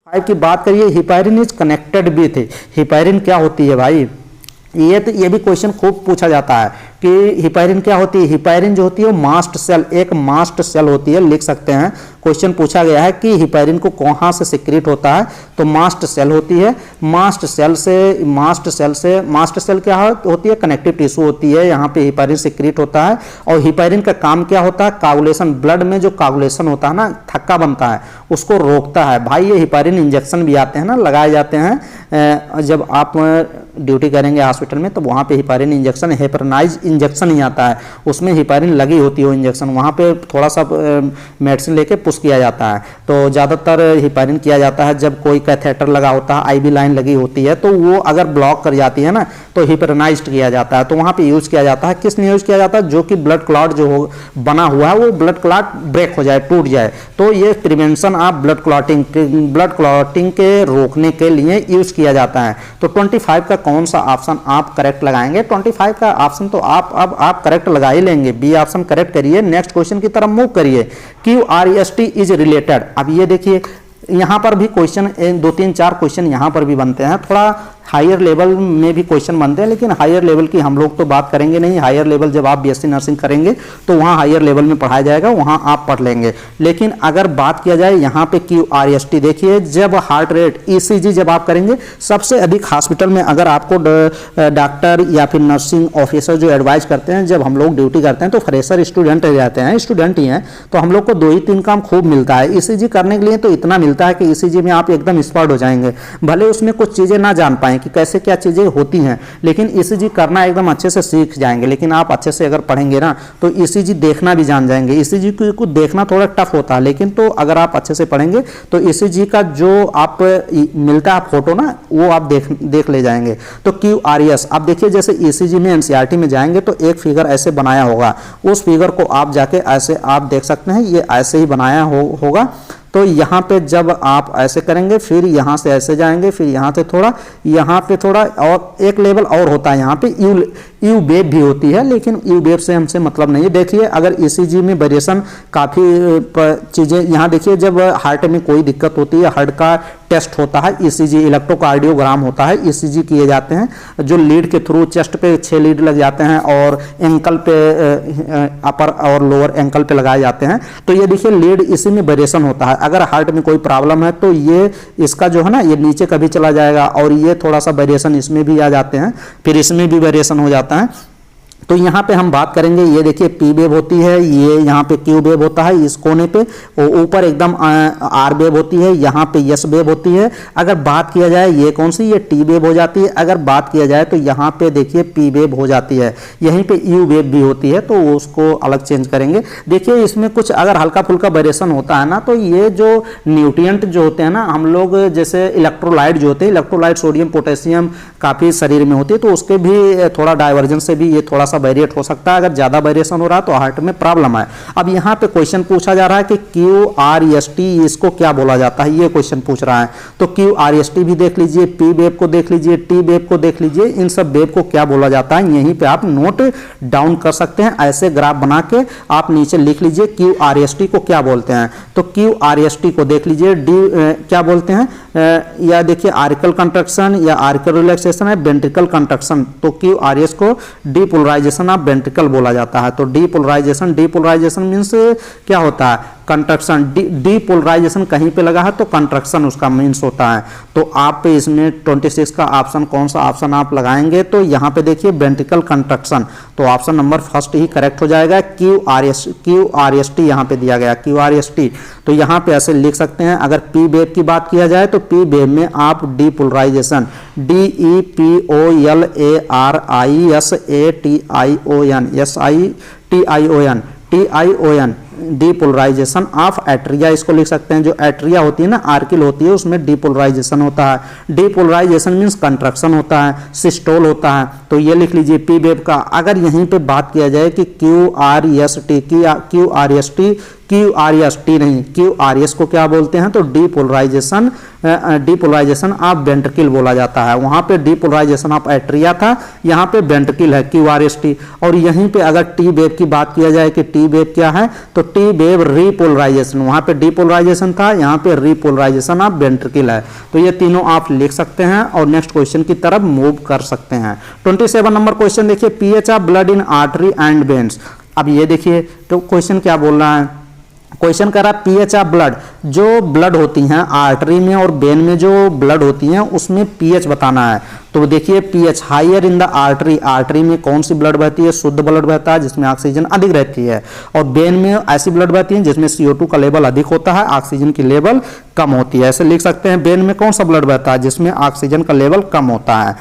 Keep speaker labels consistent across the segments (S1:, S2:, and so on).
S1: Five की बात करिए, heparin is connected with. Heparin क्या होती है भाई, ये भी क्वेश्चन खूब पूछा जाता है कि हिपैरिन क्या होती है। हिपैरिन जो होती है वो मास्ट सेल, एक मास्ट सेल होती है, लिख सकते हैं। क्वेश्चन पूछा गया है कि हिपैरिन को कहाँ से सिक्रीट होता है, तो मास्ट सेल होती है। मास्ट सेल क्या होती है, कनेक्टिव टिश्यू होती है, यहाँ पे हिपैरिन सिक्रीट होता है। और हिपैरिन का काम क्या होता है, कागुलेशन, ब्लड में जो कागुलेशन होता है ना, थक्का बनता है, उसको रोकता है। भाई ये हिपैरिन इंजेक्शन भी आते हैं ना, लगाए जाते हैं जब आप ड्यूटी करेंगे हॉस्पिटल में, तो वहाँ पे हिपैरिन इंजेक्शन, हेपरनाइज इंजेक्शन ही आता है, उसमें हिपैरिन लगी होती है वो इंजेक्शन, वहाँ पे थोड़ा सा मेडिसिन लेके पुश किया जाता है। तो ज़्यादातर हिपैरिन किया जाता है जब कोई कैथेटर लगा होता है, आईवी लाइन लगी होती है, तो वो अगर ब्लॉक कर जाती है ना, तो हिपरनाइज्ड किया जाता है, तो वहाँ पे यूज़ किया जाता है। किस लिए यूज़ किया जाता है, जो कि ब्लड क्लॉट जो हो बना हुआ है वो ब्लड क्लॉट ब्रेक हो जाए, टूट जाए, तो ये प्रिवेंशन ऑफ ब्लड क्लॉटिंग के रोकने के लिए यूज़ किया जाता है। तो 25 का कौन सा ऑप्शन आप करेक्ट लगाएंगे, 25 का ऑप्शन तो आप करेक्ट लगा ही लेंगे, बी ऑप्शन करेक्ट करिए। नेक्स्ट क्वेश्चन की तरफ मूव करिए। QRST इज रिलेटेड, अब ये देखिए यहाँ पर भी क्वेश्चन 2 3 4 क्वेश्चन यहाँ पर भी बनते हैं, थोड़ा हायर लेवल में भी क्वेश्चन बनते हैं, लेकिन हायर लेवल की हम लोग तो बात करेंगे नहीं। हायर लेवल जब आप BSc नर्सिंग करेंगे तो वहाँ हायर लेवल में पढ़ाया जाएगा, वहाँ आप पढ़ लेंगे। लेकिन अगर बात किया जाए यहाँ पे QRST, देखिए जब हार्ट रेट ECG जब आप करेंगे, सबसे अधिक हॉस्पिटल में अगर आपको डॉक्टर या फिर नर्सिंग ऑफिसर जो एडवाइस करते हैं, जब हम लोग ड्यूटी करते हैं तो फ्रेशर स्टूडेंट रहते हैं, स्टूडेंट ही हैं, तो हम लोग को 2 ही 3 काम खूब मिलता है। ECG करने के लिए तो इतना मिलता है कि ECG में आप एकदम एक्सपर्ट हो जाएंगे, भले उसमें कुछ चीज़ें ना जान पाएँ कि कैसे क्या चीज़ें होती हैं, लेकिन ECG करना एकदम अच्छे से सीख जाएंगे। लेकिन आप अच्छे से अगर पढ़ेंगे ना तो ECG देखना भी जान जाएंगे। ECG को देखना थोड़ा टफ होता है, लेकिन तो अगर आप अच्छे से पढ़ेंगे तो ECG का जो आप मिलता है फोटो ना, वो आप देख ले जाएंगे। तो QRS आप देखिए, जैसे ECG में NCERT में जाएंगे तो एक फिगर ऐसे बनाया होगा, उस फिगर को आप जाके ऐसे आप देख सकते हैं, ये ऐसे ही बनाया होगा। तो यहाँ पे जब आप ऐसे करेंगे, फिर यहाँ से ऐसे जाएंगे, फिर यहाँ से थोड़ा, यहाँ पे थोड़ा और एक लेवल और होता है, यहाँ पे यू वेव भी होती है, लेकिन यू वेव से हमसे मतलब नहीं है। देखिए अगर ECG में वेरिएशन काफ़ी चीज़ें, यहाँ देखिए जब हार्ट में कोई दिक्कत होती है, हार्ट का टेस्ट होता है, ECG इलेक्ट्रोकार्डियोग्राम होता है, ECG किए जाते हैं, जो लीड के थ्रू चेस्ट पे 6 लीड लग जाते हैं और एंकल पे, अपर और लोअर एंकल पे लगाए जाते हैं। तो ये देखिए लीड, इसी में वेरिएशन होता है। अगर हार्ट में कोई प्रॉब्लम है तो ये इसका जो है ना, ये नीचे कभी चला जाएगा, और ये थोड़ा सा वेरिएशन इसमें भी आ जाते हैं, फिर इसमें भी वेरिएशन हो जाता है। तो यहाँ पे हम बात करेंगे, ये देखिए P वेव होती है, ये यहाँ पे Q वेव होता है इस कोने पे, ऊपर एकदम R वेव होती है, यहाँ पे S वेव होती है। अगर बात किया जाए ये कौन सी, ये T वेव हो जाती है। अगर बात किया जाए तो यहाँ पे देखिए P वेव हो जाती है, यहीं पे U वेव भी होती है, तो उसको अलग चेंज करेंगे। देखिए इसमें कुछ अगर हल्का फुल्का वेरिएशन होता है ना, तो ये जो न्यूट्रिएंट जो होते हैं ना, हम लोग जैसे इलेक्ट्रोलाइट जो होते हैं, इलेक्ट्रोलाइट सोडियम पोटेशियम काफ़ी शरीर में होती है, तो उसके भी थोड़ा डाइवर्जेंस से भी ये थोड़ा सा वेरिएट हो सकता है। अगर ज़्यादा वेरिएशन हो रहा है तो हार्ट में प्रॉब्लम है। अब यहाँ पे क्वेश्चन पूछा जा रहा है कि QRST इसको क्या बोला जाता है, ये क्वेश्चन पूछ रहा है। तो QRST भी देख लीजिए, P वेव को देख लीजिए, T वेव को देख लीजिए, इन सब वेव को क्या बोला जाता है, यहीं पे आप नोट डाउन कर सकते हैं। ऐसे ग्राफ बना के आप नीचे लिख लीजिए QRST को क्या बोलते हैं। तो QRST को देख लीजिए, क्या बोलते हैं, या देखिए आर्टिकल कंट्रक्शन या आर्टिकल रिलैक्सेशन है, वेंट्रिकल कंट्रक्शन। तो QRS को डीपोलराइजेशन ऑफ वेंट्रिकल बोला जाता है। तो डीपोलराइजेशन मीन्स क्या होता है, कंट्रक्शन। डीपोलराइजेशन कहीं पे लगा है तो कंट्रक्शन उसका मीन्स होता है। तो आप इसमें 26 का ऑप्शन कौन सा ऑप्शन आप लगाएंगे, तो यहाँ पे देखिए वेंट्रिकल कंट्रक्शन, तो ऑप्शन नंबर फर्स्ट ही करेक्ट हो जाएगा। QRST यहाँ पे दिया गया QRST, तो यहाँ पे ऐसे लिख सकते हैं। अगर P वेव की बात किया जाए तो P वेव में आप depolarisation, DEPOLARISATION depolarisation of atria, इसको लिख सकते हैं। जो एट्रिया होती है ना, आर्किल होती है, उसमें डीपोलराइजेशन होता है। डीपोलराइजेशन मीन्स कंट्रक्शन होता है, सिस्टोल होता है। तो ये लिख लीजिए P वेव का। अगर यहीं पे बात किया जाए कि QRST QRS, टी नहीं, QRS को क्या बोलते हैं तो डीपोलराइजेशन ऑफ वेंट्रिकल बोला जाता है। वहां पे डीपोलराइजेशन ऑफ एट्रिया था, यहाँ पे वेंट्रिकल है QRST। और यहीं पे अगर टी वेव की बात किया जाए कि टी वेव क्या है तो टी वेव रीपोलराइजेशन, वहां पे डीपोलराइजेशन था, यहाँ पे रीपोलराइजेशन ऑफ वेंट्रिकल है। तो ये तीनों आप लिख सकते हैं और नेक्स्ट क्वेश्चन की तरफ मूव कर सकते हैं। 27 नंबर क्वेश्चन देखिए, pH of blood in artery and veins. अब ये देखिए तो क्वेश्चन क्या बोल रहा है, क्वेश्चन कर रहा है पीएच ऑफ ब्लड, जो ब्लड होती हैं आर्टरी में और वेन में जो ब्लड होती हैं उसमें पीएच बताना है। तो देखिए pH higher in the artery, artery में कौन सी ब्लड बहती है, शुद्ध ब्लड बहता है जिसमें ऑक्सीजन अधिक रहती है, और वेन में ऐसी ब्लड बहती है जिसमें CO2 का लेवल अधिक होता है, ऑक्सीजन की लेवल कम होती है। ऐसे लिख सकते हैं, वेन में कौन सा ब्लड बहता है जिसमें ऑक्सीजन का लेवल कम होता है,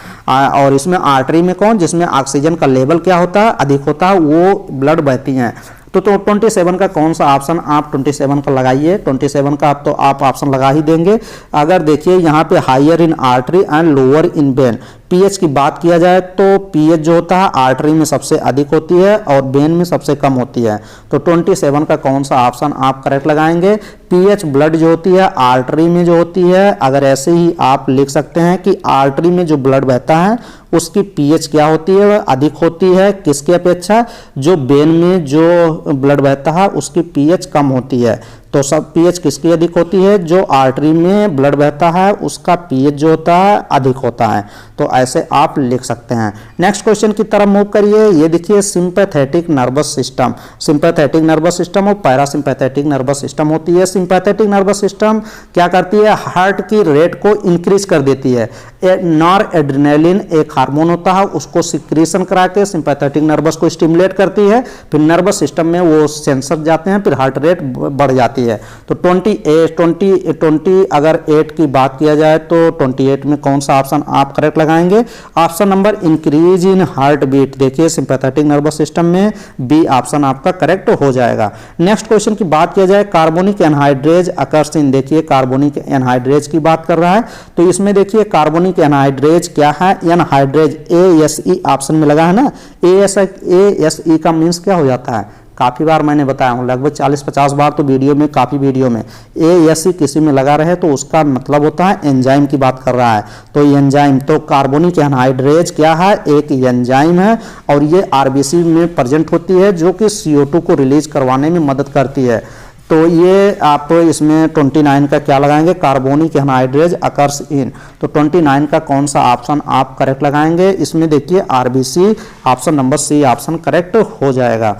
S1: और इसमें आर्टरी में कौन जिसमें ऑक्सीजन का लेवल क्या होता है अधिक होता है, वो ब्लड बहती हैं। तो 27 का कौन सा ऑप्शन आप 27 का लगाइए, 27 का तो आप ऑप्शन लगा ही देंगे। अगर देखिए यहाँ पे higher in artery and lower in vein, pH की बात किया जाए तो पीएच जो होता है आर्टरी में सबसे अधिक होती है और वेन में सबसे कम होती है। तो 27 का कौन सा ऑप्शन आप करेक्ट लगाएंगे, पीएच ब्लड जो होती है आर्टरी में जो होती है, अगर ऐसे ही आप लिख सकते हैं कि आर्टरी में जो ब्लड बहता है उसकी पीएच क्या होती है वह अधिक होती है किसकी अपेक्षा, जो वेन में जो ब्लड बहता है उसकी पीएच कम होती है। तो सब पीएच किसकी अधिक होती है, जो आर्टरी में ब्लड बहता है उसका पीएच जो होता है अधिक होता है। तो ऐसे आप लिख सकते हैं। नेक्स्ट क्वेश्चन की तरफ मूव करिए। ये देखिए sympathetic nervous system, sympathetic nervous system और पैरासिम्पैथेटिक नर्वस सिस्टम होती है। सिंपैथेटिक नर्वस सिस्टम क्या करती है, हार्ट की रेट को इंक्रीज कर देती है। नॉर एड्रेनालिन एक हार्मोन होता है, उसको सिक्रीशन करा के सिंपैथेटिक नर्वस को स्टिमुलेट करती है, फिर नर्वस सिस्टम में वो सेंसर जाते हैं, फिर हार्ट रेट बढ़ जाती है। तो 20 अगर 8 की बात किया जाए तो 28 में कौन सा ऑप्शन आप करेक्ट लगाएंगे, option number increase in heart beat. देखिए सिंपैथेटिक नर्वस सिस्टम में बी ऑप्शन आपका करेक्ट हो जाएगा। नेक्स्ट क्वेश्चन की बात किया जाए, कार्बोनिक एनहाइड्रेज अकर्स इन, देखिए कार्बोनिक एनहाइड्रेज की बात कर रहा है। तो इसमें देखिए कार्बोनिक एनहाइड्रेज क्या है, एनहाइड्रेज ASE ऑप्शन में लगा है ना, ASE का मीन्स क्या हो जाता है, काफ़ी बार मैंने बताया हूँ, लगभग 40-50 बार तो वीडियो में, काफ़ी वीडियो में ASE किसी में लगा रहे तो उसका मतलब होता है एंजाइम की बात कर रहा है। तो एंजाइम, तो कार्बोनिक एनहाइड्रेज क्या है, एक एंजाइम है और ये RBC में प्रेजेंट होती है जो कि CO2 को रिलीज करवाने में मदद करती है। तो ये आप इसमें 29 का क्या लगाएंगे, कार्बोनिक एनहाइड्रेज अकर्स इन। तो 29 का कौन सा ऑप्शन आप करेक्ट लगाएंगे, इसमें देखिए RBC option number C option correct हो जाएगा।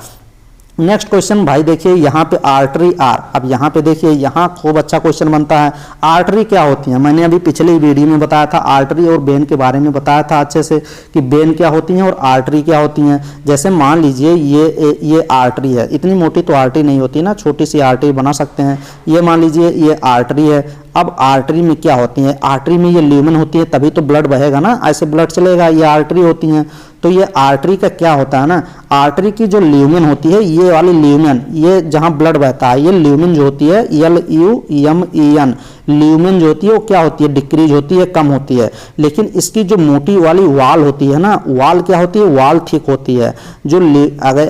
S1: नेक्स्ट क्वेश्चन भाई देखिए यहाँ पे आर्टरी आर, अब यहाँ पे देखिए यहाँ खूब अच्छा क्वेश्चन बनता है। आर्टरी क्या होती है, मैंने अभी पिछले वीडियो में बताया था, आर्टरी और वेन के बारे में बताया था अच्छे से कि वेन क्या होती हैं और आर्टरी क्या होती हैं। जैसे मान लीजिए ये आर्टरी है, इतनी मोटी तो आर्टरी नहीं होती ना, छोटी सी आर्टरी बना सकते हैं। ये मान लीजिए ये आर्टरी है। अब आर्टरी में क्या होती है, आर्टरी में ये ल्यूमेन होती है तभी तो ब्लड बहेगा ना, ऐसे ब्लड चलेगा, ये आर्टरी होती हैं। तो ये आर्टरी का क्या होता है ना, आर्टरी की जो ल्यूमेन होती है, ये वाली ल्यूमेन, ये जहाँ ब्लड बहता है, ये ल्यूमेन जो होती है LUMEN, ल्यूमेन जो होती है वो क्या होती है, डिक्रीज होती है, कम होती है। लेकिन इसकी जो मोटी वाली वाल होती है ना, वाल क्या होती है, वाल थिक होती है। जो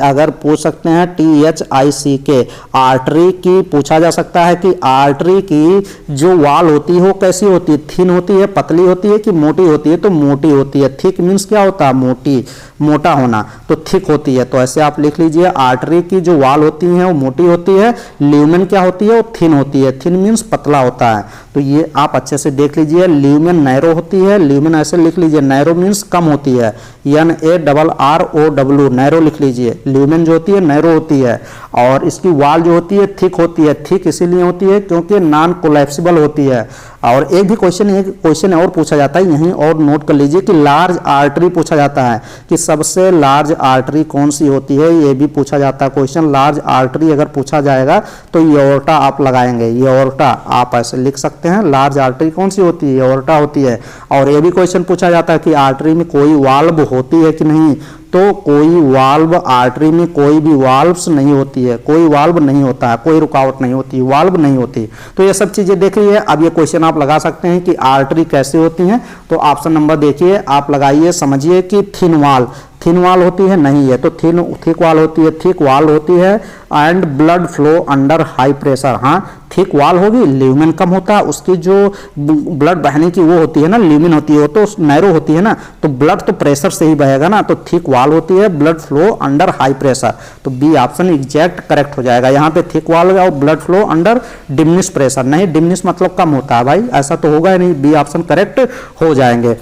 S1: अगर पूछ सकते हैं THICK, आर्टरी की पूछा जा सकता है कि आर्टरी की जो वाल होती है वो कैसी होती है, थिन होती है, पतली होती है कि मोटी होती है, तो मोटी होती है। थिक मीन्स क्या होता है, मोटी, मोटा होना, तो थिक होती है। तो ऐसे आप लिख लीजिए, आर्टरी की जो वाल होती है वो मोटी होती है, ल्यूमेन क्या होती है, वो थिन होती है। थिन मीन्स पतला होता है। तो ये आप अच्छे से देख लीजिए, ल्यूमेन नैरो होती है, ल्यूमेन ऐसे लिख लीजिए, नैरो मीन्स कम होती है, NARROW, नैरो लिख लीजिए। ल्यूमेन जो होती है नैरो होती है और इसकी वाल जो होती है थिक होती है। थिक इसीलिए होती है क्योंकि नॉन कोलैप्सिबल होती है। और एक क्वेश्चन और पूछा जाता है यहीं, और नोट कर लीजिए कि लार्ज आर्टरी पूछा जाता है कि सबसे लार्ज आर्टरी कौन सी होती है, ये भी पूछा जाता है क्वेश्चन। लार्ज आर्टरी अगर पूछा जाएगा तो एओर्टा आप लगाएंगे, एओर्टा आप ऐसे लिख सकते हैं। लार्ज आर्टरी कौन सी होती है, एओर्टा होती है। और ये भी क्वेश्चन पूछा जाता है कि आर्टरी में कोई वाल्व होती है कि नहीं, तो कोई वाल्व, आर्टरी में कोई भी वाल्व्स नहीं होती है, कोई वाल्व नहीं होता है, कोई रुकावट नहीं होती, वाल्व नहीं होती। तो ये सब चीजें देख लीजिए। अब ये क्वेश्चन आप लगा सकते हैं कि आर्टरी कैसे होती हैं। तो ऑप्शन नंबर देखिए आप लगाइए, समझिए कि थिन वाल, थिन वॉल होती है, नहीं है तो थिक वॉल होती है, थिक वॉल होती है। And blood flow under high pressure, हाँ थिक वॉल होगी, ल्यूमेन कम होता है, उसकी जो ब्लड बहने की वो होती है ना, ल्यूमेन होती है, वो तो नैरो होती है ना, तो ब्लड तो प्रेशर से ही बहेगा ना, तो थिक वॉल होती है, blood flow under high pressure. तो बी ऑप्शन एग्जैक्ट करेक्ट हो जाएगा। यहाँ पे थिक वॉल और blood flow under diminish pressure, नहीं डिमिनिश मतलब कम होता है भाई, ऐसा तो होगा ही नहीं, बी ऑप्शन करेक्ट हो जाएंगे।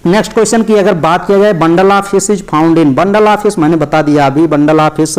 S1: नेक्स्ट क्वेश्चन की अगर बात किया जाए, bundle of fish is found in, bundle of fish मैंने बता दिया अभी, बंडल ऑफ फिश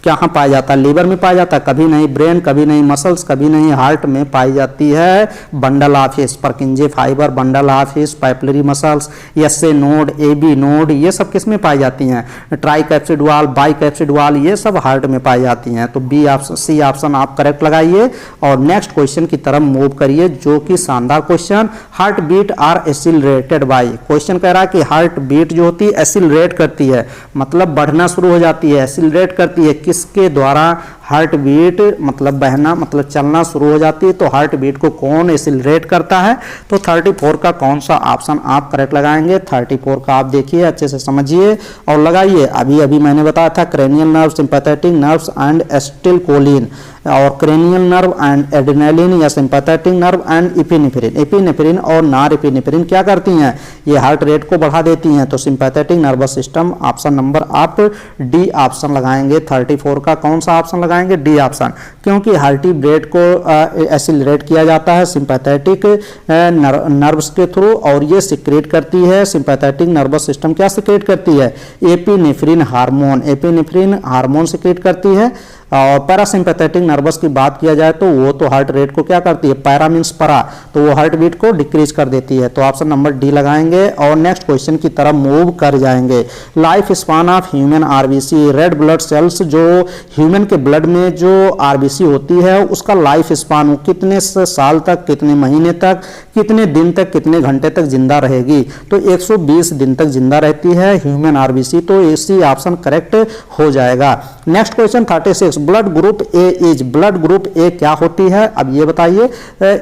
S1: कहाँ पाया जाता है, लीवर में पाया जाता है, कभी नहीं, ब्रेन कभी नहीं, मसल्स कभी नहीं, हार्ट में पाई जाती है bundle of fish. Purkinje fibre, bundle of fish, papillary muscles, SA node, AB node, ये सब किस में पाई जाती हैं, tricuspid wall, bicuspid wall, ये सब हार्ट में पाई जाती हैं। तो बी ऑप्शन, सी ऑप्शन आप करेक्ट लगाइए और नेक्स्ट क्वेश्चन की तरफ मूव करिए, जो कि शानदार question, heart beat are accelerated by, question कह रहा है कि हार्ट बीट जो होती है एक्सीलरेट करती है, मतलब बढ़ना शुरू हो जाती है, एक्सीलरेट करती है किसके द्वारा, हार्ट बीट मतलब बहना मतलब चलना शुरू हो जाती है। तो हार्ट बीट को कौन एक्सीलरेट करता है, तो 34 का कौन सा ऑप्शन आप करेक्ट लगाएंगे, 34 का आप देखिए अच्छे से समझिए और लगाइए। अभी अभी मैंने बताया था cranial nerve, sympathetic nerves and acetylcholine, और क्रेनियल नर्व एंड एड्रेनालिन या sympathetic nerve and epinephrine, epinephrine और नॉर एपिनेफ्रिन क्या करती हैं, ये हार्ट रेट को बढ़ा देती हैं। तो sympathetic nervous system, option number आप डी ऑप्शन लगाएंगे। 34 का कौन सा ऑप्शन लगाएंगे, डी ऑप्शन, क्योंकि हार्ट रेट को एक्सीलरेट किया जाता है सिंपैथेटिक नर्व्स के थ्रू, और ये सिक्रेट करती है, सिंपैथेटिक नर्वस सिस्टम क्या सिक्रेट करती है, epinephrine hormone, epinephrine hormone secrete करती है। और पैरासिम्पैथेटिक नर्वस की बात किया जाए तो वो तो हार्ट रेट को क्या करती है, पैरा मीन्स परा, तो वो हार्ट बीट को डिक्रीज कर देती है। तो ऑप्शन नंबर डी लगाएंगे और नेक्स्ट क्वेश्चन की तरफ मूव कर जाएंगे। Life span of human RBC, red blood cells जो ह्यूमन के ब्लड में जो आरबीसी होती है उसका लाइफ स्पान कितने साल तक, कितने महीने तक, कितने दिन तक, कितने घंटे तक जिंदा रहेगी, तो 120 दिन तक जिंदा रहती है ह्यूमन आरबीसी, तो इसी ऑप्शन करेक्ट हो जाएगा। Next question 36, blood group A is, blood group A क्या होती है, अब ये बताइए।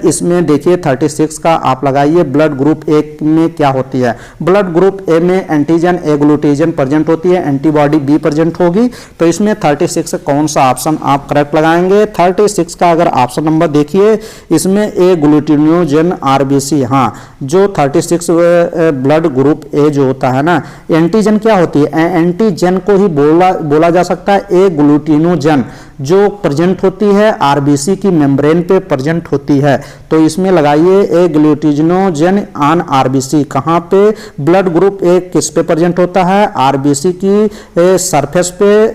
S1: इसमें देखिए 36 का आप लगाइए, ब्लड ग्रुप ए में क्या होती है, ब्लड ग्रुप ए में एंटीजन ए ग्लूटीजन प्रेजेंट होती है, एंटीबॉडी बी प्रेजेंट होगी। तो इसमें 36 कौन सा ऑप्शन आप करेक्ट लगाएंगे, 36 का अगर ऑप्शन नंबर देखिए, इसमें ए ग्लूटिनोजन आरबीसी, हाँ जो 36 ब्लड ग्रुप ए जो होता है ना, एंटीजन क्या होती है, एंटीजन को ही बोला जा सकता है, ए ग्लूटिनोजन जो प्रेजेंट होती है आरबीसी की मेम्ब्रेन पे प्रेजेंट होती है। तो इसमें लगाइए ए ग्लूटिनोजन ऑन आरबीसी, कहाँ पे, ब्लड ग्रुप ए किस पे प्रेजेंट होता है, आरबीसी की सरफेस पे,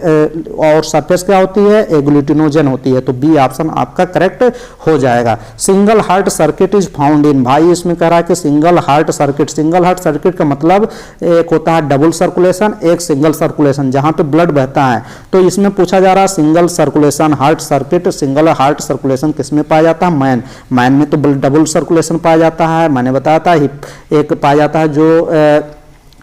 S1: और सरफेस क्या होती है, ए ग्लूटिनोजन होती है। तो बी ऑप्शन आपका करेक्ट हो जाएगा। Single heart circuit is found in, भाई इसमें कह रहा है कि single heart circuit, single heart circuit का मतलब एक होता है डबल सर्कुलेशन, एक सिंगल सर्कुलेशन जहां पे ब्लड बहता है। तो इसमें पूछा जा रहा है single circulation heart circuit, single heart circulation किसमें पाया जाता है, मैन में तो डबल सर्कुलेशन पाया जाता है, मैंने बताया था एक पाया जाता है जो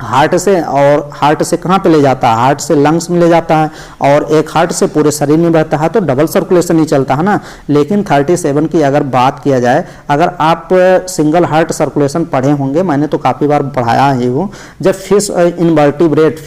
S1: हार्ट से, और हार्ट से कहाँ पे ले जाता है, हार्ट से लंग्स में ले जाता है, और एक हार्ट से पूरे शरीर में बहता है, तो डबल सर्कुलेशन ही चलता है ना। लेकिन 37 की अगर बात किया जाए, अगर आप सिंगल हार्ट सर्कुलेशन पढ़े होंगे, मैंने तो काफ़ी बार पढ़ाया ही हूँ, जब फिश इनवर्टिब्रेट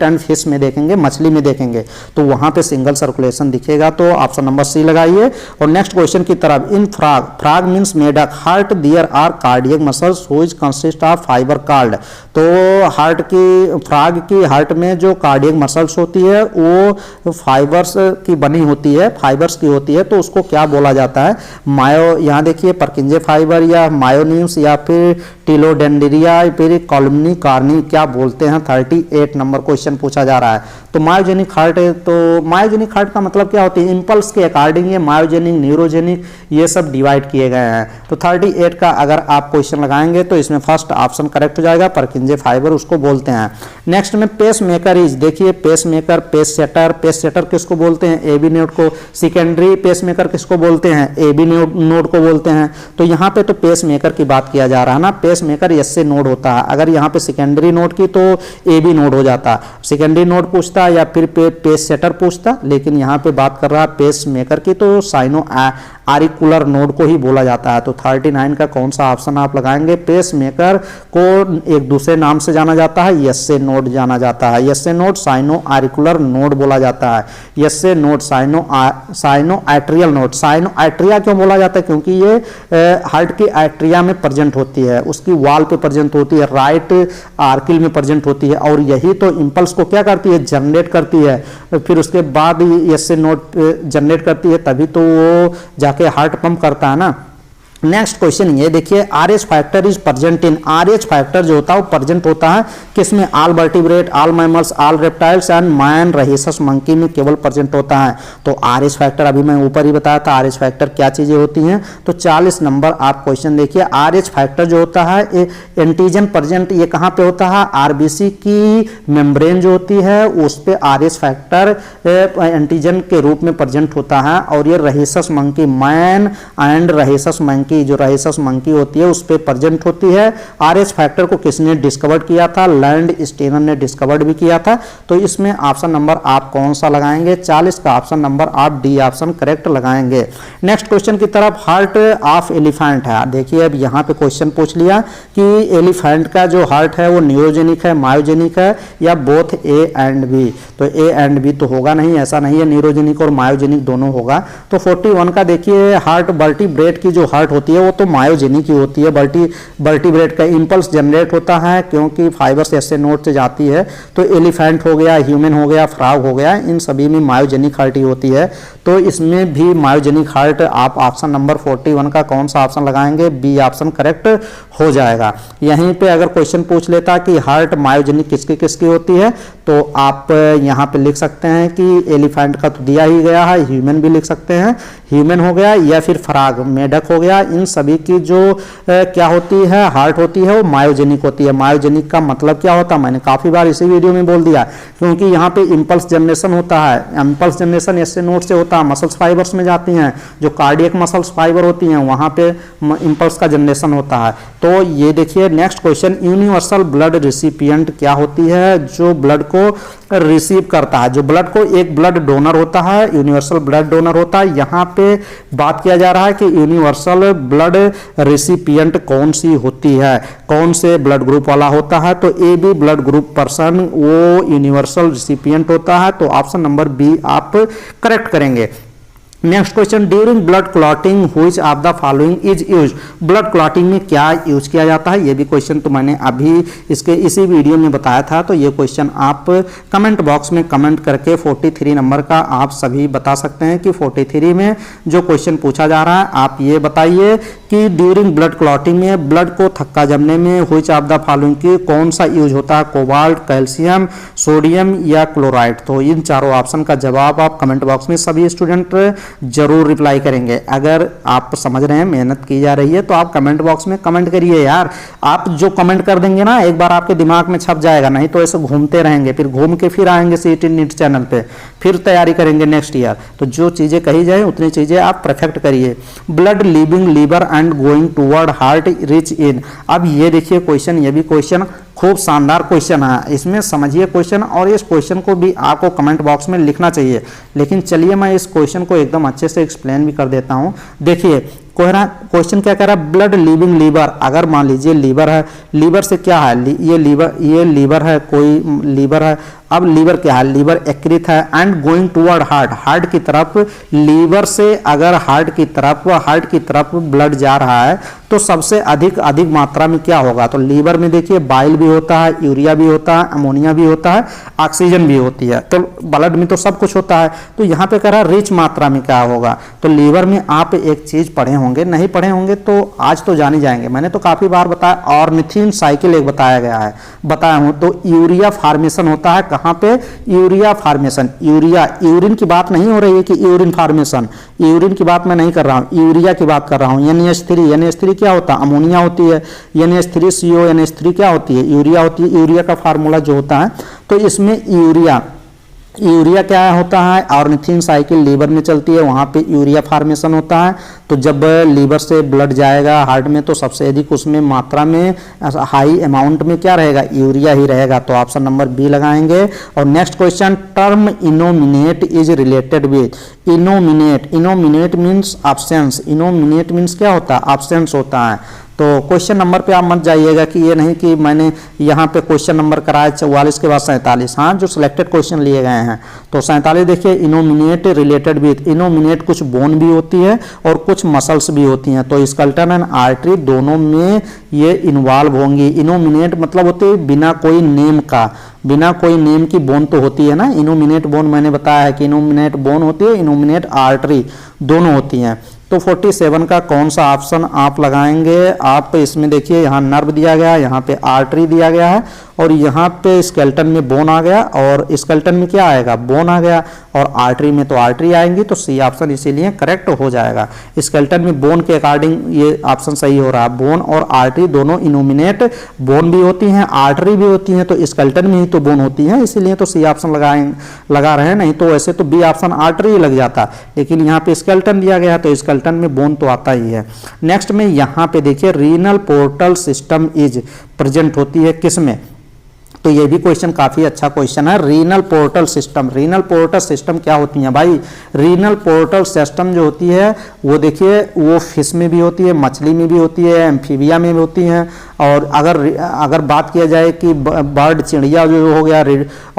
S1: एंड फिश में देखेंगे, मछली में देखेंगे, तो वहाँ पे सिंगल सर्कुलेशन दिखेगा। तो ऑप्शन नंबर सी लगाइए और नेक्स्ट क्वेश्चन की तरफ। इन फ्रॉग मीन्स मेढक, heart there are cardiac muscles which consist of fibre called, तो हार्ट की, फ्रॉग की हार्ट में जो कार्डियक मसल्स होती है वो फाइबर्स की बनी होती है, फाइबर्स की होती है, तो उसको क्या बोला जाता है, मायो, यहाँ देखिए परकिंजे फाइबर या मायोनिम्स या फिर टिलोडेंड्रिया फिर कॉलमनी कार्नी क्या बोलते हैं। 38 नंबर क्वेश्चन पूछा जा रहा है। तो मायोजेनिक हार्ट है, तो मायोजेनिक हार्ट का मतलब क्या होती है, इंपल्स के अकॉर्डिंग ये मायोजेनिक, न्यूरोजेनिक ये सब डिवाइड किए गए हैं। तो 38 का अगर आप क्वेश्चन लगाएंगे तो इसमें फर्स्ट ऑप्शन करेक्ट हो जाएगा, परकिंजे फाइबर उसको बोलते हैं। नेक्स्ट में पेस मेकर इज, देखिए पेस मेकर, पेस सेटर किसको बोलते हैं, एबी नोड को। सेकेंडरी पेस मेकर किसको बोलते हैं, एबी नोड को बोलते हैं। तो यहाँ पे तो पेस मेकर की बात किया जा रहा है ना, पेस मेकर एसए नोड होता है, अगर यहाँ पे सेकेंडरी नोड की तो एबी नोड हो जाता, सेकेंडरी नोड पूछता या फिर पेस सेटर पूछता, लेकिन यहाँ पे बात कर रहा है पेस मेकर की, तो साइनो आरिकुलर नोड को ही बोला जाता है। तो 39 का कौन सा ऑप्शन आप लगाएंगे, पेस मेकर को एक दूसरे
S2: दूसरे नाम से जाना जाता है, यस्से नोड जाना जाता है। SA node sinoauricular node बोला जाता है। SA node sino arterial node. Sino arteria क्यों बोला जाता है? क्योंकि ये हार्ट की आर्टेरिया में प्रेजेंट होती है, उसकी वॉल पे प्रेजेंट होती है, राइट आर्किल में प्रेजेंट होती है, और यही तो इंपल्स को क्या करती है, जनरेट करती है। फिर उसके बाद यस्से नोड जनरेट करती है, तभी तो वो जाके हार्ट पंप करता है ना। नेक्स्ट क्वेश्चन ये देखिए, RH factor is present in. RH factor जो होता है वो प्रेजेंट होता है किसमें? All vertebrate, all mammals, all reptiles and man rhesus monkey में केवल प्रेजेंट होता है। तो RH फैक्टर अभी मैं ऊपर ही बताया था RH फैक्टर क्या चीजें होती हैं। तो 40 नंबर आप क्वेश्चन देखिए, RH फैक्टर जो होता है एंटीजन प्रेजेंट ये कहाँ पे होता है? RBC की मेम्ब्रेन जो होती है उस पे RH फैक्टर एंटीजन के रूप में प्रेजेंट होता है। और ये रहीसस मंकी, मैन एंड रहीसस मंकी, जो रहीसस मंकी होती है उस पे प्रेजेंट होती है। RH फैक्टर को किसने डिस्कवर किया था? लैंड स्टेनर ने डिस्कवर्ड भी किया था। तो इसमें ऑप्शन नंबर आप कौन सा लगाएंगे? 40 का ऑप्शन नंबर आप डी ऑप्शन करेक्ट लगाएंगे। नेक्स्ट क्वेश्चन की तरफ, हार्ट ऑफ एलिफेंट है। देखिए अब यहाँ पे क्वेश्चन पूछ लिया कि एलिफेंट का जो हार्ट है वो न्यूरोजेनिक है, मायोजेनिक है, या बोथ A एंड B। तो A एंड B तो होगा नहीं, ऐसा नहीं है, न्यूरोजेनिक और मायोजेनिक दोनों होगा। तो 41 का देखिए, हार्ट वर्टिब्रेट की जो हार्ट होती है वो तो मायोजेनिक ही होती है। वर्टिब्रेट का इंपल्स जनरेट होता है क्योंकि फाइबर्स ऐसे नोड से जाती है। तो एलिफेंट हो गया, ह्यूमन हो गया, फ्रॉग हो गया, इन सभी में मायोजेनिक हार्ट ही होती है। तो इसमें भी मायोजेनिक हार्ट आप ऑप्शन नंबर 41 का कौन सा ऑप्शन लगाएंगे? बी ऑप्शन करेक्ट हो जाएगा। यहीं पे अगर क्वेश्चन पूछ लेता कि हार्ट मायोजेनिक किसकी किसकी होती है, तो आप यहाँ पे लिख सकते हैं कि एलिफेंट का तो दिया ही गया है, ह्यूमन भी लिख सकते हैं, ह्यूमन हो गया, या फिर फ्रॉग, मेढक हो गया। इन सभी की जो क्या होती है, हार्ट होती है, वो मायोजेनिक होती है। मायोजेनिक का मतलब क्या होता है? मैंने काफी बार इसी वीडियो में बोल दिया, क्योंकि यहाँ पे इंपल्स जनरेशन होता है। इंपल्स जनरेशन ऐसे नोड से होता है, मसल्स फाइबर्स में जाती हैं, जो कार्डियक मसल्स फाइबर होती हैं वहां पे इंपल्स का जनरेशन होता है। तो ये देखिए next question, universal blood recipient क्या होती है? जो ब्लड को रिसीव करता है, जो ब्लड को, एक ब्लड डोनर होता है, यूनिवर्सल ब्लड डोनर होता है। यहाँ पे बात किया जा रहा है कि यूनिवर्सल ब्लड रिसिपिएंट कौन सी होती है, कौन से ब्लड ग्रुप वाला होता है? तो AB ब्लड ग्रुप पर्सन वो यूनिवर्सल रिसिपिएंट होता है। तो ऑप्शन नंबर बी आप करेक्ट करेंगे। Next question, during blood clotting which of the following is use. Blood clotting में क्या यूज किया जाता है? ये भी क्वेश्चन तो मैंने अभी इसी वीडियो में बताया था। तो ये क्वेश्चन आप कमेंट बॉक्स में कमेंट करके 43 नंबर का आप सभी बता सकते हैं कि 43 में जो क्वेश्चन पूछा जा रहा है आप ये बताइए कि ड्यूरिंग ब्लड क्लॉटिंग में, ब्लड को थक्का जमने में व्हिच ऑफ द फॉलोइंग की कौन सा यूज होता है? कोबाल्ट, कैल्शियम, सोडियम या क्लोराइड। तो इन चारों ऑप्शन का जवाब आप कमेंट बॉक्स में सभी स्टूडेंट जरूर रिप्लाई करेंगे। अगर आप समझ रहे हैं, मेहनत की जा रही है, तो आप कमेंट बॉक्स में कमेंट करिए यार। आप जो कमेंट कर देंगे ना, एक बार आपके दिमाग में छप जाएगा, नहीं तो ऐसे घूमते रहेंगे, फिर घूम के फिर आएंगे CET नीट चैनल पे, फिर तैयारी करेंगे नेक्स्ट ईयर। तो जो चीजें कही जाए उतनी चीजें आप परफेक्ट करिए। Blood leaving liver and going toward heart rich in. अब ये देखिए क्वेश्चन, ये भी क्वेश्चन खूब शानदार क्वेश्चन है, इसमें समझिए क्वेश्चन, और इस क्वेश्चन को भी आपको कमेंट बॉक्स में लिखना चाहिए। लेकिन चलिए मैं इस क्वेश्चन को एकदम अच्छे से एक्सप्लेन भी कर देता हूं। देखिए क्वेश्चन क्या कह रहा है? Blood leaving liver. अगर मान लीजिए लीवर है, लीवर से क्या है, ये लीवर है, कोई लीवर है। अब लीवर क्या है? लीवर एक्रित है and going toward heart, heart की तरफ। लीवर से अगर हार्ट की तरफ ब्लड जा रहा है तो सबसे अधिक मात्रा में क्या होगा? तो लीवर में देखिए बाइल भी होता है, यूरिया भी होता है, अमोनिया भी होता है, ऑक्सीजन भी होती है। तो ब्लड में तो सब कुछ होता है। तो यहाँ पे कह रहा है रिच मात्रा में क्या होगा? तो लीवर में आप एक चीज पढ़े होंगे, नहीं पढ़े होंगे तो आज तो जान ही जाएंगे, मैंने तो काफी बार बताया, ऑर्निथिन साइकिल एक बताया हूं। तो यूरिया फॉर्मेशन होता है कहां पे? Urea formation. यूरिन की बात नहीं हो रही है कि यूरिन फॉर्मेशन, यूरिन की बात मैं नहीं कर रहा हूं, यूरिया की बात कर रहा हूं। NH3 क्या होता है? अमोनिया होती है। NH3CO NH3 क्या होती है? यूरिया होती है। यूरिया का फार्मूला जो होता है, तो इसमें यूरिया क्या होता है? ऑर्निथिन साइकिल लीवर में चलती है, वहां पे यूरिया फॉर्मेशन होता है। तो जब लीवर से ब्लड जाएगा हार्ट में तो सबसे अधिक उसमें मात्रा में हाई अमाउंट में क्या रहेगा? यूरिया ही रहेगा। तो ऑप्शन नंबर बी लगाएंगे। और next question, term innominate is related with. Innominate means absence. Innominate means क्या होता है? एब्सेंस होता है। तो क्वेश्चन नंबर पे आप मत जाइएगा कि ये नहीं कि मैंने यहाँ पे क्वेश्चन नंबर कराया 44 के बाद 47, हाँ जो सिलेक्टेड क्वेश्चन लिए गए हैं। तो 47 देखिए, इनोमिनेट रिलेटेड विथ, इनोमिनेट कुछ बोन भी होती है और कुछ मसल्स भी होती हैं, तो स्केलेटन एंड आर्टरी दोनों में ये इन्वॉल्व होंगी। इनोमिनेट मतलब होती है बिना कोई नेम का, बिना कोई नेम की बोन तो होती है ना, इनोमिनेट बोन मैंने बताया है कि इनोमिनेट बोन होती है, इनोमिनेट आर्टरी दोनों होती हैं। तो 47 का कौन सा ऑप्शन आप लगाएंगे? आप इसमें देखिए यहाँ नर्व दिया गया है, यहाँ पे आर्टरी दिया गया है और यहाँ पे स्केलेटन में बोन आ गया और स्केलेटन में क्या आएगा? बोन आ गया और आर्टरी में तो आर्टरी आएंगी, तो सी ऑप्शन इसीलिए करेक्ट हो जाएगा। स्केलेटन में बोन के अकॉर्डिंग ये ऑप्शन सही हो रहा है। बोन और आर्टरी दोनों इनोमिनेट बोन भी होती हैं, आर्टरी भी होती हैं, तो स्केलेटन में ही तो बोन होती हैं, इसीलिए तो सी ऑप्शन लगा रहे हैं, नहीं तो वैसे तो बी ऑप्शन आर्टरी लग जाता, लेकिन यहाँ पे स्केलेटन दिया गया तो स्केलेटन में बोन तो आता ही है। नेक्स्ट में यहाँ पे देखिए, renal portal system is present होती है किसमें? तो ये भी क्वेश्चन काफी अच्छा क्वेश्चन है। Renal portal system, renal portal system क्या होती है भाई? रीनल पोर्टल सिस्टम जो होती है वो देखिए, वो फिश में भी होती है, मछली में भी होती है, एम्फीबिया में भी होती है, और अगर बात किया जाए कि बर्ड चिड़िया जो हो गया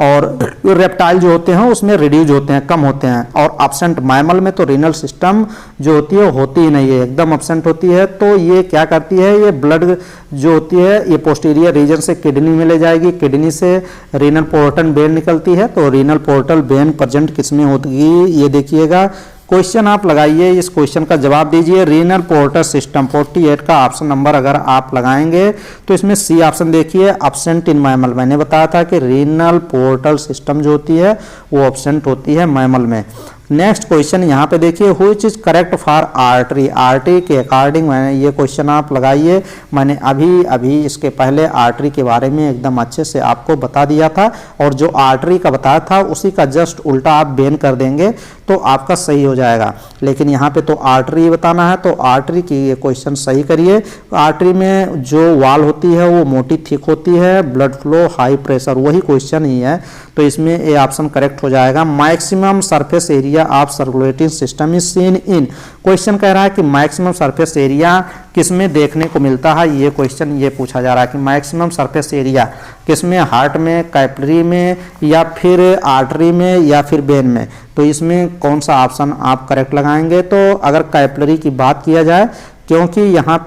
S2: और रेप्टाइल जो होते हैं उसमें रिड्यूज होते हैं, कम होते हैं, और एब्सेंट मैमल में तो रीनल सिस्टम जो होती है होती ही नहीं है, एकदम एब्सेंट होती है। तो ये क्या करती है, ये ब्लड जो होती है ये पोस्टीरियर रीजन से किडनी में ले जाएगी, किडनी से रीनल पोर्टल वेन निकलती है, तो रीनल पोर्टल वेन प्रेजेंट किसमें होगी? ये देखिएगा क्वेश्चन आप लगाइए, इस क्वेश्चन का जवाब दीजिए। रीनल पोर्टल सिस्टम 48 का ऑप्शन नंबर अगर आप लगाएंगे तो इसमें सी ऑप्शन देखिए, एब्सेंट इन मैमल। मैंने बताया था कि रीनल पोर्टल सिस्टम जो होती है वो एब्सेंट होती है मैमल में। नेक्स्ट क्वेश्चन यहाँ पे देखिए, which is correct for artery, artery के अकॉर्डिंग मैंने ये क्वेश्चन आप लगाइए। मैंने अभी इसके पहले आर्टरी के बारे में एकदम अच्छे से आपको बता दिया था, और जो आर्टरी का बताया था उसी का जस्ट उल्टा आप बेन कर देंगे तो आपका सही हो जाएगा। लेकिन यहाँ पे तो आर्टरी बताना है, तो आर्टरी की ये क्वेश्चन सही करिए। आर्टरी में जो वाल होती है वो मोटी थिक होती है, ब्लड फ्लो हाई प्रेशर, वही क्वेश्चन ही है, तो इसमें ये ऑप्शन करेक्ट हो जाएगा। Maximum surface area of circulating system is seen in, question कह रहा है कि मैक्सिमम सरफेस एरिया किसमें देखने को मिलता है, ये क्वेश्चन ये पूछा जा रहा है कि मैक्सिमम सरफेस एरिया किसमें, हार्ट में, कैपिलरी में, या फिर आर्टरी में, या फिर वेन में। तो इसमें कौन सा ऑप्शन आप करेक्ट लगाएंगे? तो अगर कैपिलरी की बात किया जाए, क्योंकि यहाँ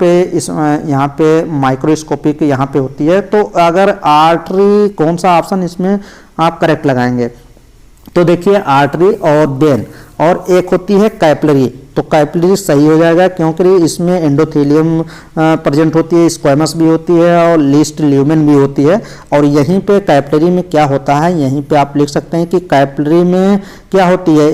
S2: पे माइक्रोस्कोपिक यहाँ पे होती है, तो अगर आर्टरी कौन सा ऑप्शन इसमें आप करेक्ट लगाएंगे? तो देखिए आर्टरी और वेन, और एक होती है कैपिलरी, तो कैपिलरी सही हो जाएगा क्योंकि इसमें एंडोथेलियम प्रेजेंट होती है, स्क्वेमस भी होती है और लीस्ट ल्यूमेन भी होती है। और यहीं पे कैपिलरी में क्या होता है, यहीं पे आप लिख सकते हैं कि कैपिलरी में क्या होती है,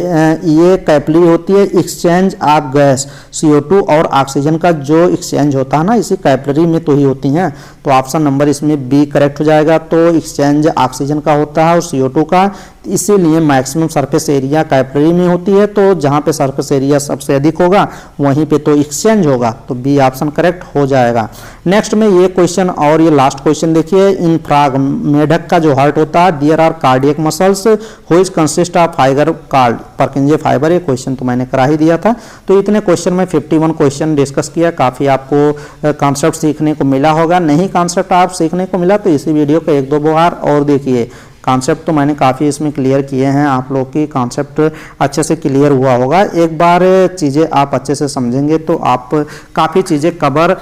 S2: ये कैपिलरी होती है एक्सचेंज ऑफ गैस, CO2 और ऑक्सीजन का जो एक्सचेंज होता है ना, इसी कैपिलरी में तो ही होती हैं। तो ऑप्शन नंबर इसमें बी करेक्ट हो जाएगा। तो एक्सचेंज ऑक्सीजन का होता है और CO2 का, इसीलिए मैक्सिमम सरफेस एरिया कैपिलरी में होती है। तो जहाँ पे सरफेस एरिया सबसे अधिक होगा वहीं पे तो एक्सचेंज होगा, तो बी ऑप्शन करेक्ट हो जाएगा। नेक्स्ट में ये क्वेश्चन और ये लास्ट क्वेश्चन देखिए, इन फ्रॉग, मेढक का जो हार्ट होता है, there are cardiac muscles which consist of fibre called Purkinje fibre, ये क्वेश्चन तो मैंने करा ही दिया था। तो इतने क्वेश्चन में 51 क्वेश्चन डिस्कस किया, काफ़ी आपको कॉन्सेप्ट सीखने को मिला होगा। नहीं कॉन्सेप्ट आप सीखने को मिला तो इसी वीडियो को 1-2 बार और देखिए। कॉन्सेप्ट तो मैंने काफ़ी इसमें क्लियर किए हैं, आप लोग की कॉन्सेप्ट अच्छे से क्लियर हुआ होगा। एक बार चीज़ें आप अच्छे से समझेंगे तो आप काफ़ी चीज़ें कवर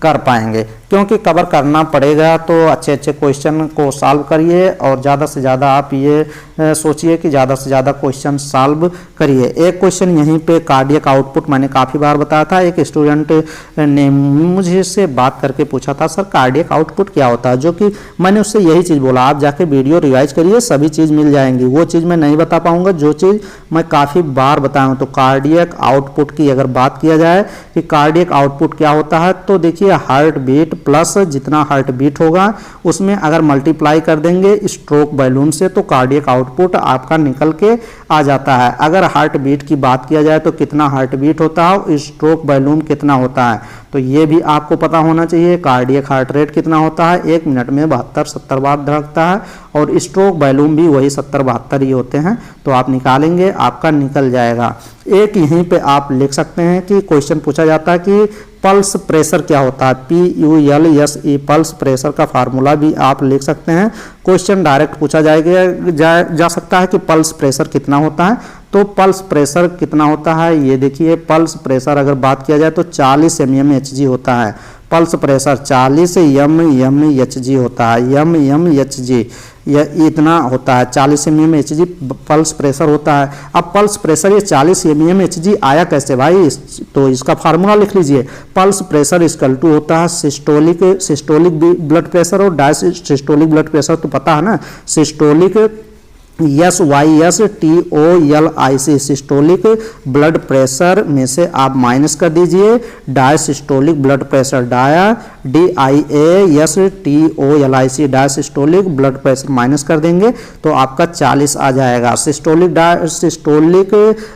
S2: कर पाएंगे, क्योंकि कवर करना पड़ेगा। तो अच्छे क्वेश्चन को सॉल्व करिए और ज़्यादा से ज़्यादा आप ये सोचिए कि ज़्यादा से ज़्यादा क्वेश्चन सॉल्व करिए। एक क्वेश्चन यहीं पे कार्डियक आउटपुट मैंने काफ़ी बार बताया था, एक स्टूडेंट ने मुझे से बात करके पूछा था सर कार्डियक आउटपुट क्या होता है, जो कि मैंने उससे यही चीज़ बोला, आप जाके वीडियो रिवाइज करिए, सभी चीज़ मिल जाएंगी। वो चीज़ मैं नहीं बता पाऊंगा जो चीज़ मैं काफ़ी बार बताया हूँ। तो कार्डियक आउटपुट की अगर बात किया जाए कि कार्डियक आउटपुट क्या होता है, तो देखिए हार्ट बीट प्लस जितना हार्ट बीट होगा उसमें अगर मल्टीप्लाई कर देंगे स्ट्रोक बैलून से तो कार्डियक आउटपुट आपका निकल के आ जाता है। अगर हार्ट बीट की बात किया जाए तो कितना हार्ट बीट होता है, स्ट्रोक बैलून कितना होता है, तो ये भी आपको पता होना चाहिए। कार्डियक हार्ट रेट कितना होता है, 1 मिनट में 72-70 बार धड़कता है, और स्ट्रोक वॉल्यूम भी वही 70-72 ही होते हैं। तो आप निकालेंगे, आपका निकल जाएगा। एक यहीं पे आप लिख सकते हैं कि क्वेश्चन पूछा जाता है कि पल्स प्रेशर क्या होता है, PULSE, पल्स प्रेशर का फार्मूला भी आप लिख सकते हैं। क्वेश्चन डायरेक्ट पूछा जा सकता है कि पल्स प्रेशर कितना होता है। तो पल्स प्रेशर कितना होता है, ये देखिए, पल्स प्रेशर अगर बात किया जाए तो 40 mmHg होता है। पल्स प्रेशर 40 mmHg होता है, mmHg यह इतना होता है, 40 mmHg पल्स प्रेशर होता है। अब पल्स प्रेशर ये 40 mmHg आया कैसे भाई, तो इसका फार्मूला लिख लीजिए। पल्स प्रेशर इक्वल टू होता है सिस्टोलिक ब्लड प्रेशर और डायसिस्टोलिक ब्लड प्रेशर, तो पता है ना, systolic SYSTOLIC systolic blood pressure में से आप माइनस कर दीजिए diastolic blood pressure, DIASTOLIC diastolic blood pressure minus कर देंगे तो आपका 40 आ जाएगा। सिस्टोलिक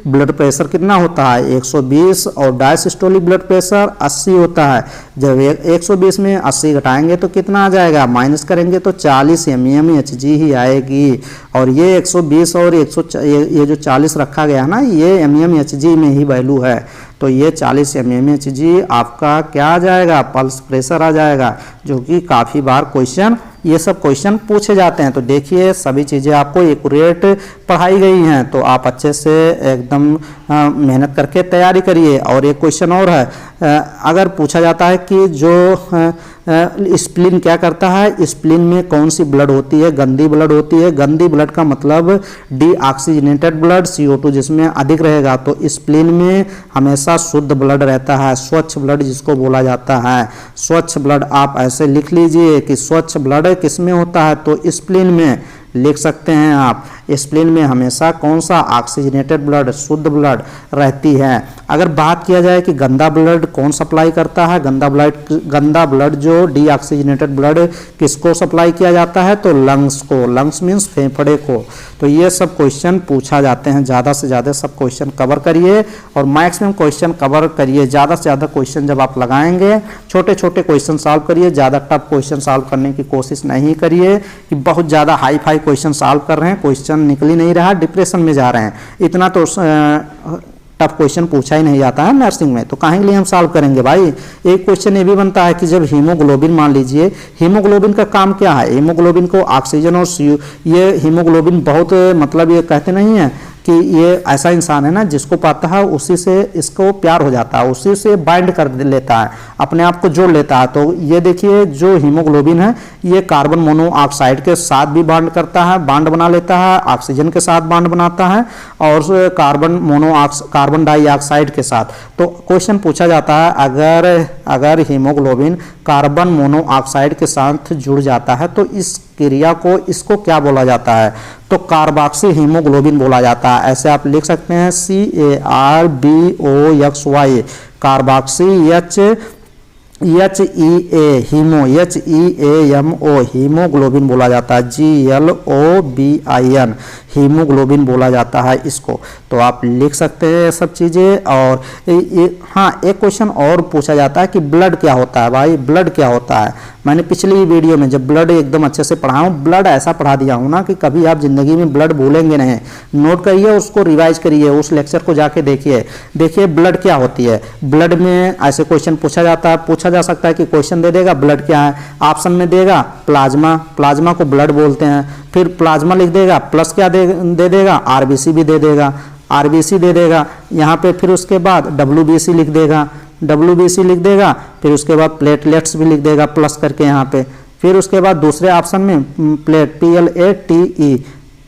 S2: ब्लड प्रेशर कितना होता है, 120, और डायसिस्टोलिक ब्लड प्रेशर 80 होता है। जब 120 में 80 घटाएंगे तो कितना आ जाएगा, माइनस करेंगे तो 40 mmHg ही आएगी। और ये 120 और ये जो 40 रखा गया है ना, ये mmHg में ही वैल्यू है। तो ये 40 mmHg आपका क्या आ जाएगा, पल्स प्रेशर आ जाएगा, जो कि काफ़ी बार क्वेश्चन, ये सब क्वेश्चन पूछे जाते हैं। तो देखिए सभी चीज़ें आपको एक्यूरेट पढ़ाई गई हैं, तो आप अच्छे से एकदम मेहनत करके तैयारी करिए। और एक क्वेश्चन और है, अगर पूछा जाता है कि जो स्प्लीन क्या करता है, स्प्लीन में कौन सी ब्लड होती है, गंदी ब्लड होती है। गंदी ब्लड का मतलब डीऑक्सीजनेटेड ब्लड, CO2 जिसमें अधिक रहेगा। तो स्प्लीन में हमेशा शुद्ध ब्लड रहता है, स्वच्छ ब्लड जिसको बोला जाता है। स्वच्छ ब्लड आप ऐसे लिख लीजिए कि स्वच्छ ब्लड किस में होता है, तो स्प्लीन में लिख सकते हैं आप। स्प्लीन में हमेशा कौन सा, ऑक्सीजनेटेड ब्लड, शुद्ध ब्लड रहती है। अगर बात किया जाए कि गंदा ब्लड कौन सप्लाई करता है, गंदा ब्लड जो डीऑक्सीजनेटेड ब्लड किसको सप्लाई किया जाता है, तो लंग्स को, लंग्स मीन्स फेफड़े को। तो ये सब क्वेश्चन पूछा जाते हैं, ज़्यादा से ज़्यादा सब क्वेश्चन कवर करिए और मैक्सिमम क्वेश्चन कवर करिए। ज़्यादा से ज़्यादा क्वेश्चन जब आप लगाएंगे, छोटे छोटे क्वेश्चन सॉल्व करिए, ज़्यादा टफ क्वेश्चन सॉल्व करने की कोशिश नहीं करिए कि बहुत ज़्यादा हाई फाई क्वेश्चन सॉल्व कर रहे हैं, क्वेश्चन निकल ही नहीं रहा, डिप्रेशन में जा रहे हैं। इतना तो टफ क्वेश्चन पूछा ही नहीं जाता है नर्सिंग में, तो काहे के लिए हम सॉल्व करेंगे भाई। एक क्वेश्चन ये भी बनता है कि जब हीमोग्लोबिन, मान लीजिए हीमोग्लोबिन का काम क्या है, हीमोग्लोबिन को ऑक्सीजन और ये हीमोग्लोबिन बहुत, मतलब ये कहते नहीं है कि ये ऐसा इंसान है ना जिसको पाता है उसी से इसको प्यार हो जाता है, उसी से बाइंड कर लेता है, अपने आप को जोड़ लेता है। तो ये देखिए जो हीमोग्लोबिन है ये कार्बन मोनोऑक्साइड के साथ भी बॉन्ड करता है, बॉन्ड बना लेता है, ऑक्सीजन के साथ बॉन्ड बनाता है और कार्बन डाइऑक्साइड के साथ। तो क्वेश्चन पूछा जाता है अगर हीमोग्लोबिन कार्बन मोनोऑक्साइड के साथ जुड़ जाता है तो इस क्रिया को, इसको क्या बोला जाता है, तो कार्बोक्सी हीमोग्लोबिन बोला जाता है। ऐसे आप लिख सकते हैं CARBOXY, कार्बोक्सी HEAMO हीमोग्लोबिन बोला जाता है, GLOBIN हीमोग्लोबिन बोला जाता है इसको। तो आप लिख सकते हैं सब चीज़ें। और हाँ, एक क्वेश्चन और पूछा जाता है कि ब्लड क्या होता है भाई, ब्लड क्या होता है। मैंने पिछली वीडियो में जब ब्लड एकदम अच्छे से पढ़ाऊँ, ब्लड ऐसा पढ़ा दिया हूँ ना कि कभी आप जिंदगी में ब्लड भूलेंगे नहीं। नोट करिए, उसको रिवाइज करिए, उस लेक्चर को जाके देखिए ब्लड क्या होती है। ब्लड में ऐसे क्वेश्चन पूछा जा सकता है कि क्वेश्चन दे देगा ब्लड क्या है, ऑप्शन में देगा प्लाज्मा को ब्लड बोलते हैं, फिर प्लाज्मा लिख देगा, प्लस क्या दे देगा, आरबीसी भी दे देगा, आरबीसी दे देगा यहाँ पे, फिर उसके बाद डब्ल्यूबीसी लिख देगा, फिर उसके बाद प्लेटलेट्स भी लिख देगा प्लस करके यहाँ पे, फिर उसके बाद दूसरे ऑप्शन में plate PLATE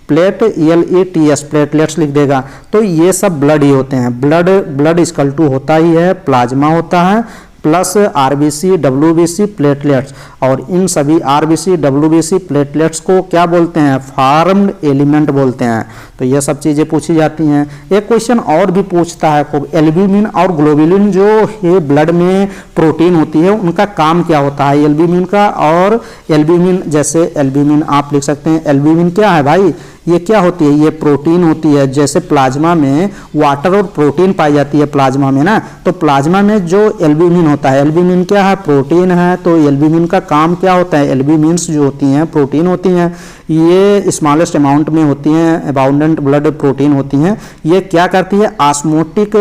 S2: plate ELETS platelets लिख देगा। तो ये सब ब्लड ही होते हैं। ब्लड इक्वल टू होता ही है, प्लाज्मा होता है प्लस आरबीसी WBC प्लेटलेट्स, और इन सभी आरबीसी WBC प्लेटलेट्स को क्या बोलते हैं, फॉर्म्ड एलिमेंट बोलते हैं। तो ये सब चीज़ें पूछी जाती हैं। एक क्वेश्चन और भी पूछता है खूब, एल्ब्यूमिन और ग्लोबुलिन जो ये ब्लड में प्रोटीन होती है उनका काम क्या होता है, एल्ब्यूमिन का और एल्ब्यूमिन। जैसे एल्ब्यूमिन आप लिख सकते हैं, एल्ब्यूमिन क्या है भाई, ये क्या होती है, ये प्रोटीन होती है। जैसे प्लाज्मा में वाटर और प्रोटीन पाई जाती है प्लाज्मा में ना, तो प्लाज्मा में जो एल्ब्यूमिन होता है, एल्ब्यूमिन क्या है, प्रोटीन है। तो एल्ब्यूमिन का काम क्या होता है, एल्ब्यूमिन्स जो होती हैं प्रोटीन होती हैं, ये स्मॉलेस्ट अमाउंट में होती हैं, अबाउंडेंट ब्लड प्रोटीन होती हैं। ये क्या करती है, ऑस्मोटिक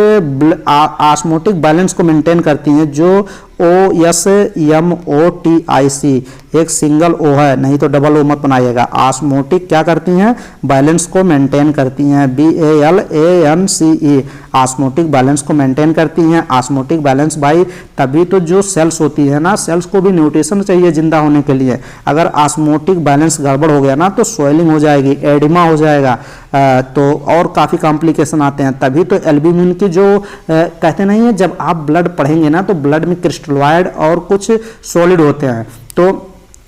S2: बैलेंस को मेंटेन करती हैं। जो OSMOTIC एक सिंगल ओ है, नहीं तो डबल ओ मत बनाइएगा। ऑस्मोटिक क्या करती हैं, बैलेंस को मेंटेन करती हैं, BALANCE ऑस्मोटिक बैलेंस को मेंटेन करती हैं। ऑस्मोटिक बैलेंस भाई तभी तो जो सेल्स होती है ना, सेल्स को भी न्यूट्रिशन चाहिए जिंदा होने के लिए। अगर ऑस्मोटिक बैलेंस गड़बड़ हो गया ना तो स्वेलिंग हो जाएगी, एडिमा हो जाएगा, तो और काफ़ी कॉम्प्लिकेशन आते हैं। तभी तो एल्ब्यूमिन की जो कहते नहीं है, जब आप ब्लड पढ़ेंगे ना तो ब्लड में क्रिस्टलॉइड और कुछ सॉलिड होते हैं, तो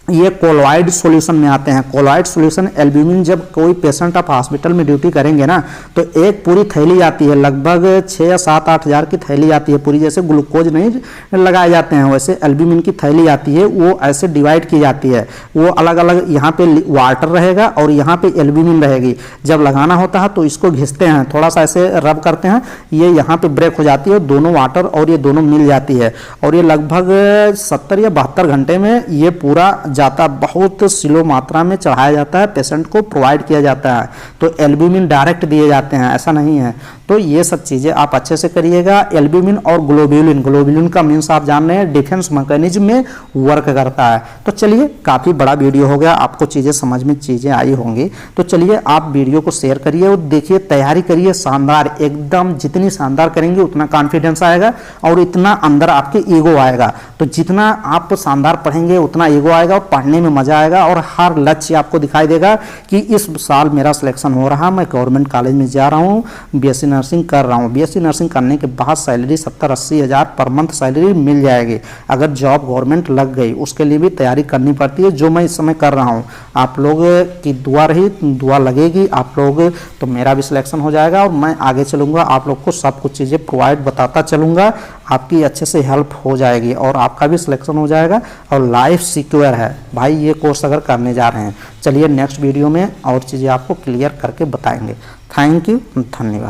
S2: ये कोलॉइड सॉल्यूशन में आते हैं। कोलॉइड सॉल्यूशन एल्ब्यूमिन, जब कोई पेशेंट आप हॉस्पिटल में ड्यूटी करेंगे ना तो एक पूरी थैली आती है, लगभग 6 या 7-8 हज़ार की थैली आती है पूरी। जैसे ग्लूकोज नहीं लगाए जाते हैं वैसे एल्ब्यूमिन की थैली आती है, वो ऐसे डिवाइड की जाती है। वो अलग अलग, यहाँ पे वाटर रहेगा और यहाँ पे एल्ब्यूमिन रहेगी। जब लगाना होता है तो इसको घिसते हैं, थोड़ा सा ऐसे रब करते हैं, ये यहाँ पे ब्रेक हो जाती है, दोनों वाटर और ये दोनों मिल जाती है, और ये लगभग 70 या 72 घंटे में ये पूरा जाता, बहुत स्लो मात्रा में चढ़ाया जाता है, पेशेंट को प्रोवाइड किया जाता है। तो एल्ब्यूमिन डायरेक्ट दिए जाते हैं, ऐसा नहीं है। तो ये सब चीज़ें आप अच्छे से करिएगा। एल्ब्यूमिन और ग्लोब्यूलिन, ग्लोब्यूलिन का मीन्स आप जान रहे हैं डिफेंस मैकेनिज्म में वर्क करता है। तो चलिए, काफ़ी बड़ा वीडियो हो गया, आपको चीज़ें समझ में चीज़ें आई होंगी। तो चलिए आप वीडियो को शेयर करिए और देखिए, तैयारी करिए शानदार, एकदम जितनी शानदार करेंगे उतना कॉन्फिडेंस आएगा और इतना अंदर आपके ईगो आएगा। तो जितना आप शानदार पढ़ेंगे उतना ईगो आएगा और पढ़ने में मजा आएगा, और हर लक्ष्य आपको दिखाई देगा कि इस साल मेरा सिलेक्शन हो रहा, मैं गवर्नमेंट कॉलेज में जा रहा हूँ, बीएससी नर्सिंग कर रहा हूँ। बीएससी नर्सिंग करने के बाद सैलरी 70-80 हज़ार पर मंथ सैलरी मिल जाएगी। अगर जॉब गवर्नमेंट लग गई उसके लिए भी तैयारी करनी पड़ती है, जो मैं इस समय कर रहा हूँ। आप लोग की दुआ रही, दुआ लगेगी आप लोग, तो मेरा भी सिलेक्शन हो जाएगा और मैं आगे चलूँगा, आप लोग को सब कुछ चीज़ें प्रोवाइड बताता चलूँगा, आपकी अच्छे से हेल्प हो जाएगी और आपका भी सिलेक्शन हो जाएगा और लाइफ सिक्योर है भाई ये कोर्स अगर करने जा रहे हैं। चलिए नेक्स्ट वीडियो में और चीज़ें आपको क्लियर करके बताएंगे। थैंक यू, धन्यवाद।